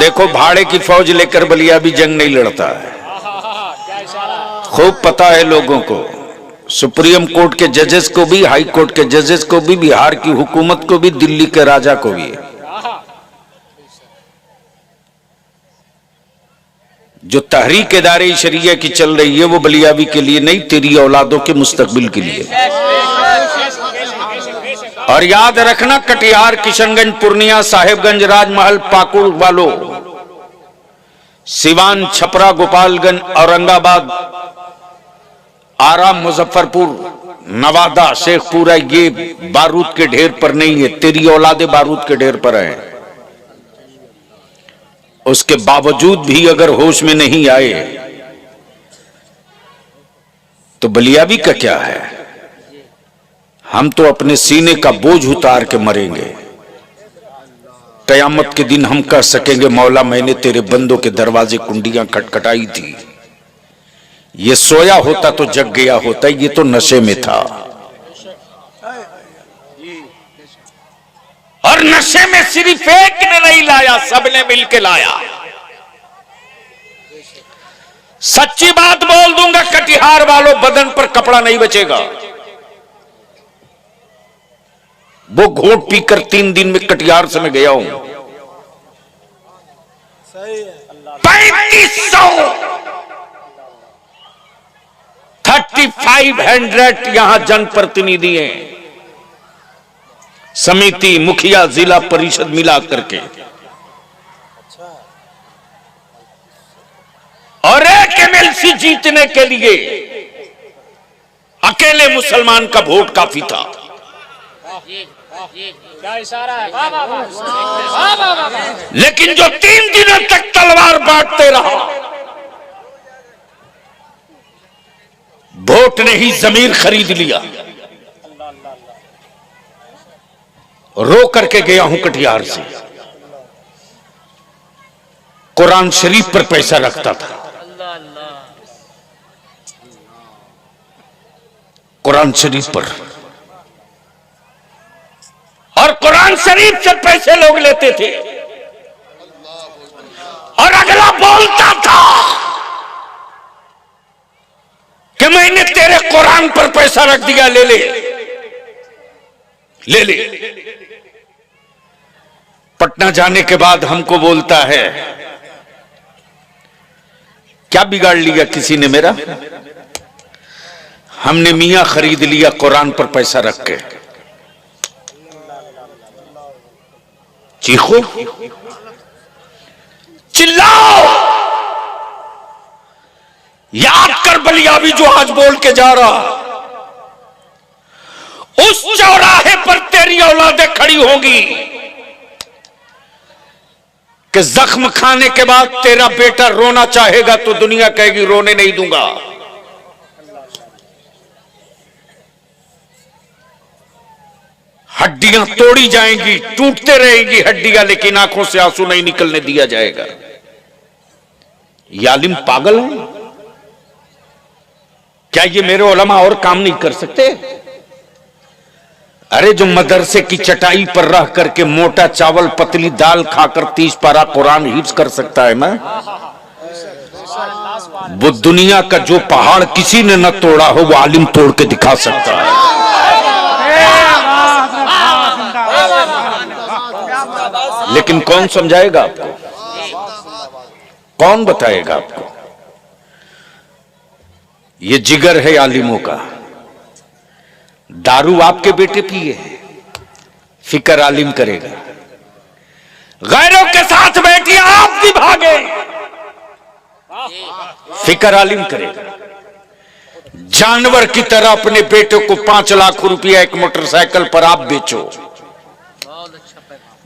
देखो भाड़े की फौज लेकर बलिया भी जंग नहीं लड़ता है, खूब पता है लोगों को। सुप्रीम कोर्ट के जजेस को भी, हाई कोर्ट के जजेस को भी, बिहार की हुकूमत को भी, दिल्ली के राजा को भी। जो तहरीक इदारे शरिया की चल रही है वो बलियावी के लिए नहीं, तेरी औलादों के मुस्तकबिल के लिए। और याद रखना, कटिहार, किशनगंज, पूर्णिया, साहेबगंज, राजमहल, पाकुड़ वालों, सिवान, छपरा, गोपालगंज, औरंगाबाद, आरा, मुजफ्फरपुर, नवादा, शेखपुरा, ये बारूद के ढेर पर नहीं है, तेरी औलादे बारूद के ढेर पर हैं। उसके बावजूद भी अगर होश में नहीं आए तो बलियावी का क्या है? हम तो अपने सीने का बोझ उतार के मरेंगे। कयामत के दिन हम कह सकेंगे, मौला मैंने तेरे बंदों के दरवाजे कुंडियां खटखटाई थी। ये सोया होता तो जग गया होता, ये तो नशे में था। और नशे में सिर्फ एक ने नहीं लाया, सबने मिलके लाया। सच्ची बात बोल दूंगा, कटिहार वालों, बदन पर कपड़ा नहीं बचेगा। वो घोट पीकर 3 दिन में कटिहार से मैं गया हूं। 3500 यहां जनप्रतिनिधि हैं, समिति, मुखिया, जिला परिषद मिला करके। और एक एमएलसी जीतने के लिए अकेले मुसलमान का वोट काफी था। लेकिन जो 3 दिनों तक तलवार बांटते रहा, वोट ने ही जमीर खरीद लिया। रो करके गया हूं कटिहार से। कुरान शरीफ पर पैसा रखता था, कुरान शरीफ पर, और कुरान शरीफ से पैसे लोग लेते थे। और अगला बोलता था कि मैंने तेरे कुरान पर पैसा रख दिया, ले ले ले ले। पटना जाने के बाद हमको बोलता है, क्या बिगाड़ लिया किसी ने मेरा? हमने मियां खरीद लिया कुरान पर पैसा रख के। चीखो, चिल्लाओ, याद कर बलियावी जो आज बोल के जा रहा, उस चौराहे पर तेरी औलादें खड़ी होंगी कि जख्म खाने के बाद तेरा बेटा रोना चाहेगा तो दुनिया कहेगी रोने नहीं दूंगा। हड्डियां तोड़ी जाएंगी, टूटते रहेंगी हड्डियां, लेकिन आंखों से आंसू नहीं निकलने दिया जाएगा। ये आलिम पागल है क्या? ये मेरे उलमा और काम नहीं कर सकते? अरे जो मदरसे की चटाई पर रह करके मोटा चावल पतली दाल खाकर 30 पारा कुरान हिफ्ज कर सकता है ना, वो दुनिया का जो पहाड़ किसी ने न तोड़ा हो वो आलिम तोड़ के दिखा सकता है। लेकिन कौन समझाएगा आपको? कौन बताएगा आपको? ये जिगर है आलिमों का। दारू आपके बेटे पिए, फिक्र आलिम करेगा। गैरों के साथ बैठिए आप भी भागे, फिक्र आलिम करेगा। जानवर की तरह अपने बेटे को 5 लाख रुपया एक मोटरसाइकिल पर आप बेचो,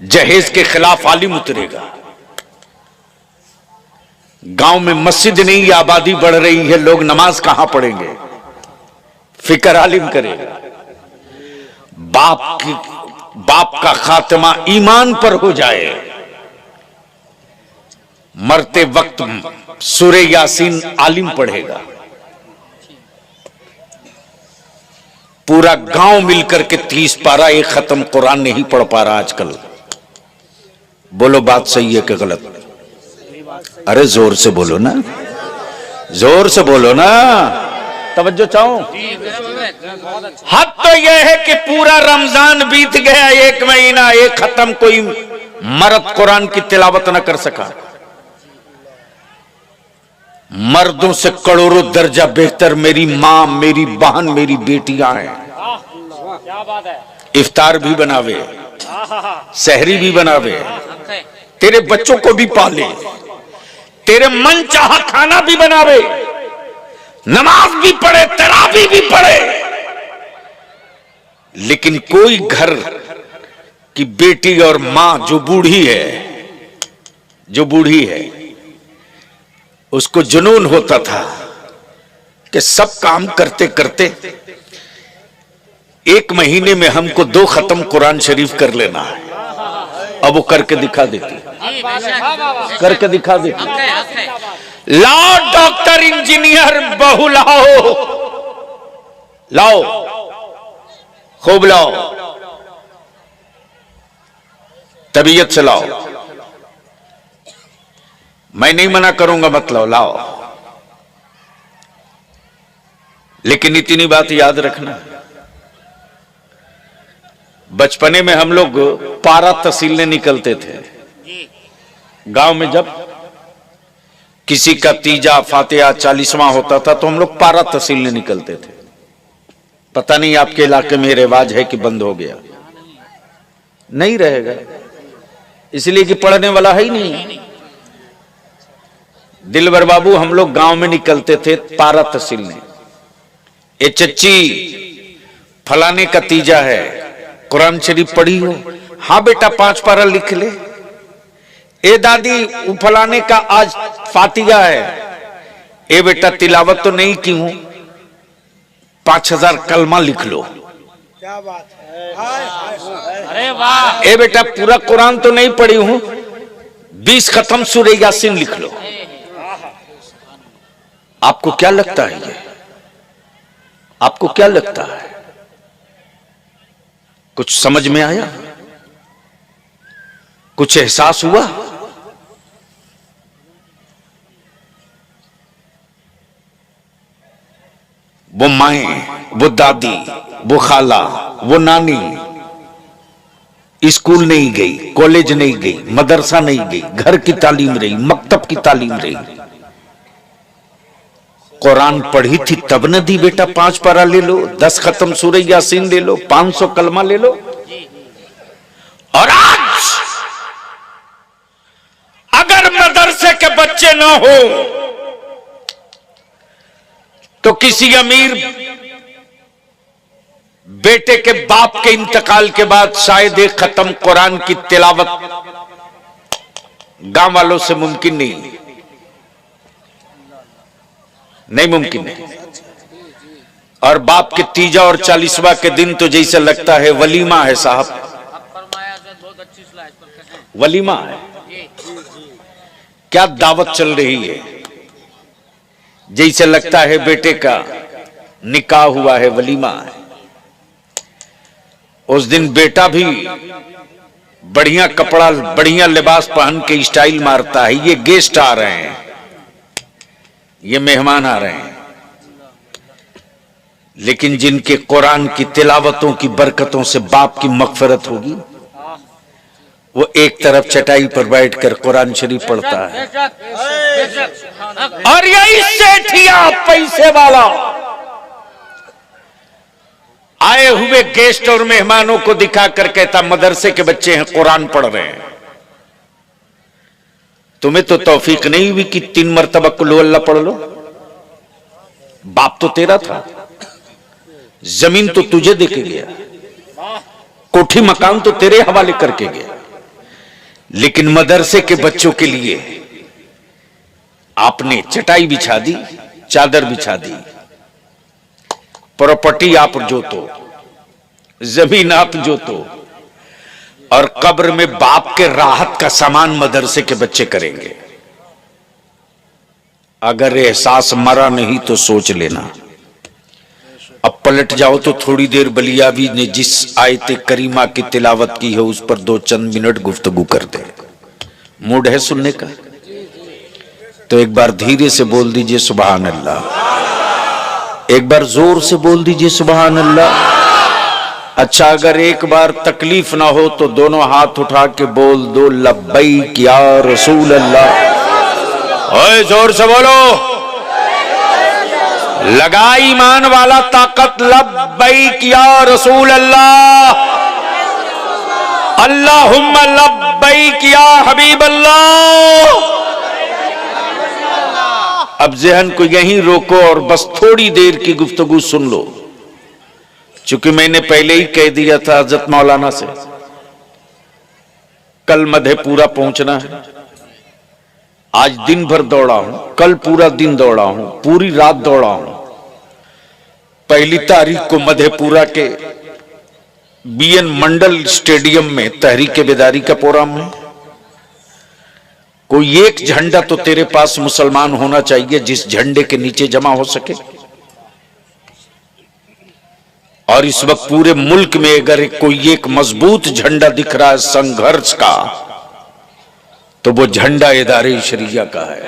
जहेज के खिलाफ आलिम उतरेगा। गांव में मस्जिद नहीं, आबादी बढ़ रही है, लोग नमाज कहां पढ़ेंगे? फिक्र आलिम करेगा। बाप का खात्मा ईमान पर हो जाए, मरते वक्त सूरे यासीन आलिम पढ़ेगा। पूरा गांव मिलकर के 30 पारा एक खत्म कुरान नहीं पढ़ पा रहा आजकल। बोलो बात सही है कि गलत? अरे जोर से बोलो ना, जोर से बोलो ना, तवज्जो चाहो। हद तो यह है कि पूरा रमजान बीत गया, एक महीना एक खत्म, कोई मर्द कुरान की तिलावत न कर सका। मर्दों से करोड़ों दर्जा बेहतर मेरी मां, मेरी बहन, मेरी बेटियां हैं। क्या बात है। इफ्तार भी बनावे, सहरी भी बनावे, तेरे बच्चों को भी पाले, तेरे मन चाहा खाना भी बनावे, नमाज भी पढ़े, तरावी भी पढ़े। लेकिन कोई घर की बेटी और मां जो बूढ़ी है, जो बूढ़ी है, उसको जुनून होता था कि सब काम करते करते एक महीने में हमको 2 खत्म कुरान शरीफ कर लेना है। अब वो करके दिखा देती, करके दिखा देती। लाओ डॉक्टर इंजीनियर बहू लाओ, लाओ, खूब लाओ, तबीयत से लाओ, मैं नहीं मना करूंगा, मत लाओ, लेकिन इतनी बात याद रखना, बचपने में हम लोग पारा तहसीलने निकलते थे। गांव में जब किसी का तीजा, फातिहा, 40वां होता था तो हम लोग पारा तहसीलने निकलते थे। पता नहीं आपके इलाके में रिवाज है कि बंद हो गया? नहीं रहेगा, इसलिए कि पढ़ने वाला है ही नहीं। दिलबर बाबू, हम लोग गांव में निकलते थे पारा तहसीलने। ए चच्ची, फलाने का तीजा है, कुरान शरीफ पढ़ी हो? हाँ बेटा 5 पारा लिख ले। ए दादी, वो फलाने का आज फातिहा है। ए बेटा तिलावत तो नहीं की हूं, 5000 कलमा लिख लो। क्या बात है, अरे वाह। ए बेटा पूरा कुरान तो नहीं पढ़ी हूं, 20 खत्म सूरह यासीन लिख लो। आपको क्या लगता है ये? आपको क्या लगता है? कुछ समझ में आया? कुछ एहसास हुआ? वो माएं, वो दादी, वो खाला, वो नानी स्कूल नहीं गई, कॉलेज नहीं गई, मदरसा नहीं गई, घर की तालीम रही, मकतब की तालीम रही, कुरान पढ़ी थी तब न दी बेटा 5 पारा ले लो, 10 खत्म सूरह यासीन ले लो, 500 कलमा ले लो। और आज अगर मदरसे के बच्चे ना हो तो किसी अमीर बेटे के बाप के इंतकाल के बाद शायद एक खत्म कुरान की तिलावत गांव वालों से मुमकिन नहीं, नहीं मुमकिन है। और बाप के तीजा और 40वां के दिन तो जैसे लगता है वलीमा है साहब, वलीमा है, क्या दावत चल रही है, जैसे लगता है बेटे का निकाह हुआ है, वलीमा है। उस दिन बेटा भी बढ़िया कपड़ा, बढ़िया लिबास पहन के स्टाइल मारता है। ये गेस्ट आ रहे हैं, ये मेहमान आ रहे हैं, लेकिन जिनके कुरान की तिलावतों की बरकतों से बाप की मगफिरत होगी, वो एक तरफ चटाई पर बैठकर कुरान शरीफ पढ़ता है। और यही सेठिया पैसे वाला आए हुए गेस्ट और मेहमानों को दिखाकर कहता मदरसे के बच्चे हैं, कुरान पढ़ रहे हैं। तुम्हें तो तौफीक नहीं हुई कि 3 मरतबा कुल अल्लाह पढ़ लो? बाप तो तेरा था, जमीन तो तुझे देके गया, कोठी मकान तो तेरे हवाले करके गया, लेकिन मदरसे के बच्चों के लिए आपने चटाई बिछा दी, चादर बिछा दी, प्रॉपर्टी आप जोतो, जमीन आप जोतो, और कब्र में बाप के राहत का सामान मदरसे के बच्चे करेंगे। अगर एहसास मरा नहीं तो सोच लेना। अब पलट जाओ तो थोड़ी देर बलियावी ने जिस आयत करीमा की तिलावत की है उस पर 2 चंद मिनट गुफ्तगू कर दे। मूड है सुनने का? तो एक बार धीरे से बोल दीजिए सुभान अल्लाह, एक बार जोर से बोल दीजिए सुभान अल्लाह। अच्छा, अगर एक बार तकलीफ ना हो तो दोनों हाथ उठा के बोल दो लब्बैक या रसूल अल्लाह। ओए जोर से बोलो, लगा ईमान वाला ताकत, लब्बैक या रसूल अल्लाह, अल्लाहुम्मा लब्बैक या हबीब अल्लाह। अब ज़हन को यहीं रोको और बस थोड़ी देर की गुफ्तगू सुन लो, चूंकि मैंने पहले ही कह दिया था हजरत मौलाना से कल मधेपुरा पहुंचना है। आज दिन भर दौड़ा हूं, कल पूरा दिन दौड़ा हूं, पूरी रात दौड़ा हूं। 1 तारीख को मधेपुरा के बीएन मंडल स्टेडियम में तहरीक बेदारी का प्रोग्राम है। कोई एक झंडा तो तेरे पास मुसलमान होना चाहिए जिस झंडे के नीचे जमा हो सके। और इस वक्त पूरे मुल्क में अगर कोई एक मजबूत झंडा दिख रहा है संघर्ष का, तो वो झंडा इदारे शरिया का है।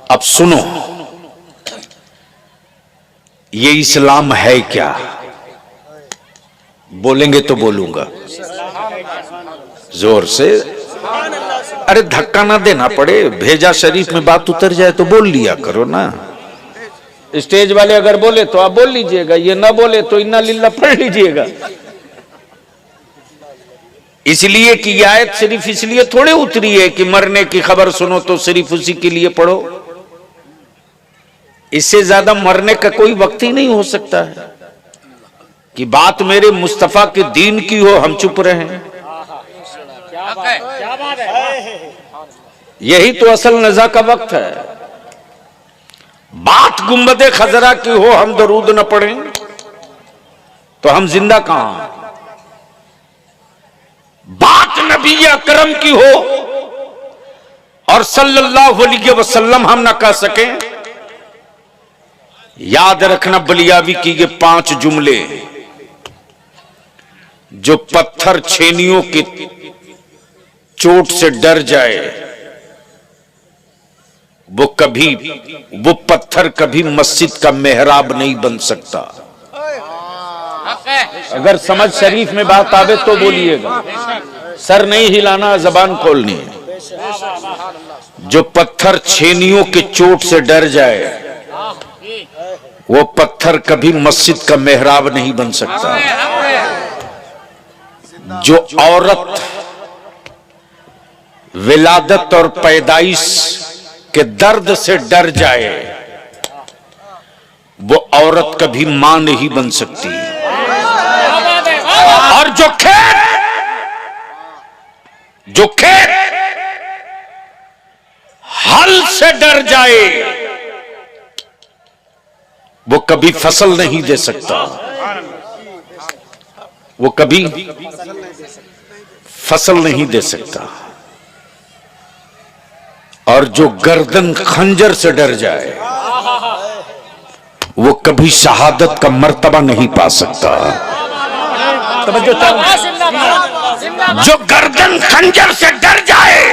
अब सुनो, ये इस्लाम है क्या? बोलेंगे तो बोलूंगा जोर से। अरे धक्का ना देना पड़े, भेजा शरीफ में बात उतर जाए तो बोल लिया करो ना। स्टेज वाले अगर बोले तो आप बोल लीजिएगा, ये ना बोले तो इन्ना लिल्ला पढ़ लीजिएगा। इसलिए कि ये आयत सिर्फ इसलिए थोड़े उतरी है कि मरने की खबर सुनो तो सिर्फ उसी के लिए पढ़ो। इससे ज्यादा मरने का कोई वक्त ही नहीं हो सकता है कि बात मेरे मुस्तफा के दीन की हो, हम चुप रहें। क्या बात है? यही तो असल नज़ा का वक्त है। बात गुंबदे खजरा की हो, हम दरूद न पढ़ें तो हम जिंदा कहां। बात नबी अकरम की हो और सल्लल्लाहु अलैहि वसल्लम हम न कह सकें। याद रखना बलियावी की ये 5 जुमले, जो पत्थर छेनियों की चोट से डर जाए वो पत्थर कभी मस्जिद का मेहराब नहीं बन सकता। अगर समझ शरीफ में बात आवे तो बोलिएगा, सर नहीं हिलाना, जबान खोलनी है। जो पत्थर छेनियों के चोट से डर जाए वो पत्थर कभी मस्जिद का मेहराब नहीं बन सकता। जो औरत विलादत और पैदाइश के दर्द से डर जाए वो औरत कभी मां नहीं बन सकती। और जो खेत हल से डर जाए वो कभी फसल नहीं दे सकता, वो कभी फसल नहीं दे सकता। और जो गर्दन खंजर से डर जाए वो कभी शहादत का मर्तबा नहीं पा सकता। जो गर्दन खंजर से डर जाए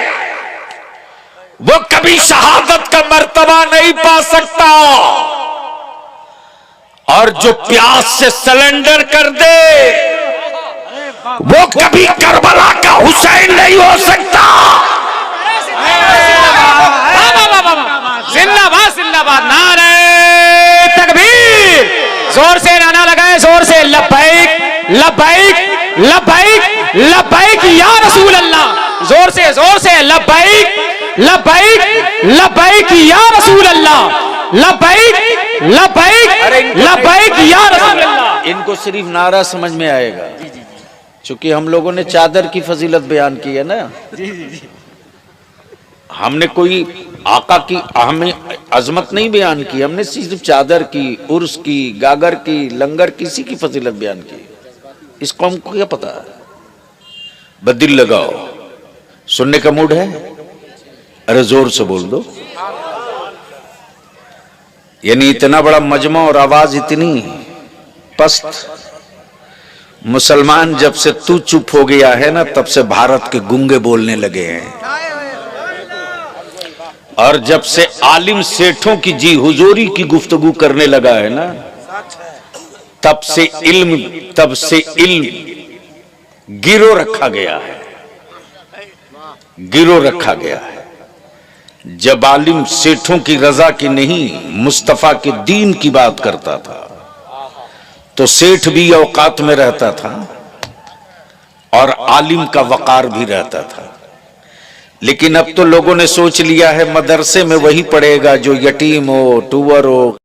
वो कभी शहादत का मर्तबा नहीं पा सकता। और जो प्यास से सरेंडर कर दे वो कभी करबला का हुसैन नहीं हो सकता। जिंदाबाद जिंदाबाद, नारे तकबीर, जोर से नारा लगाए, जोर से लब्बैक लब्बैक लब्बैक लब्बैक या रसूल अल्लाह, जोर से लब्बैक लब्बैक लब्बैक या रसूल अल्लाह, लब्बैक लब्बैक लब्बैक या रसूल अल्लाह। इनको सिर्फ नारा समझ में आएगा, चूंकि हम लोगों ने चादर की फजीलत बयान की है ना। हमने कोई आका की हमें अजमत नहीं बयान की, हमने सिर्फ चादर की, उर्स की, गागर की, लंगर किसी की फजीलत बयान की। इस कौम को क्या पता है? बदिल लगाओ, सुनने का मूड है? अरे जोर से बोल दो। यानी इतना बड़ा मजमा और आवाज इतनी पस्त। मुसलमान जब से तू चुप हो गया है ना, तब से भारत के गूंगे बोलने लगे हैं। और जब से आलिम सेठों की जी हुजूरी की गुफ्तगू करने लगा है ना, सच है। तब से इल्म गिरो रखा गया है, गिरो रखा गया है। जब आलिम सेठों की रजा की नहीं मुस्तफा के दीन की बात करता था तो सेठ भी औकात में रहता था और आलिम का वकार भी रहता था। लेकिन अब तो लोगों ने सोच लिया है मदरसे में वही पढ़ेगा जो यतीम हो, टूअर हो,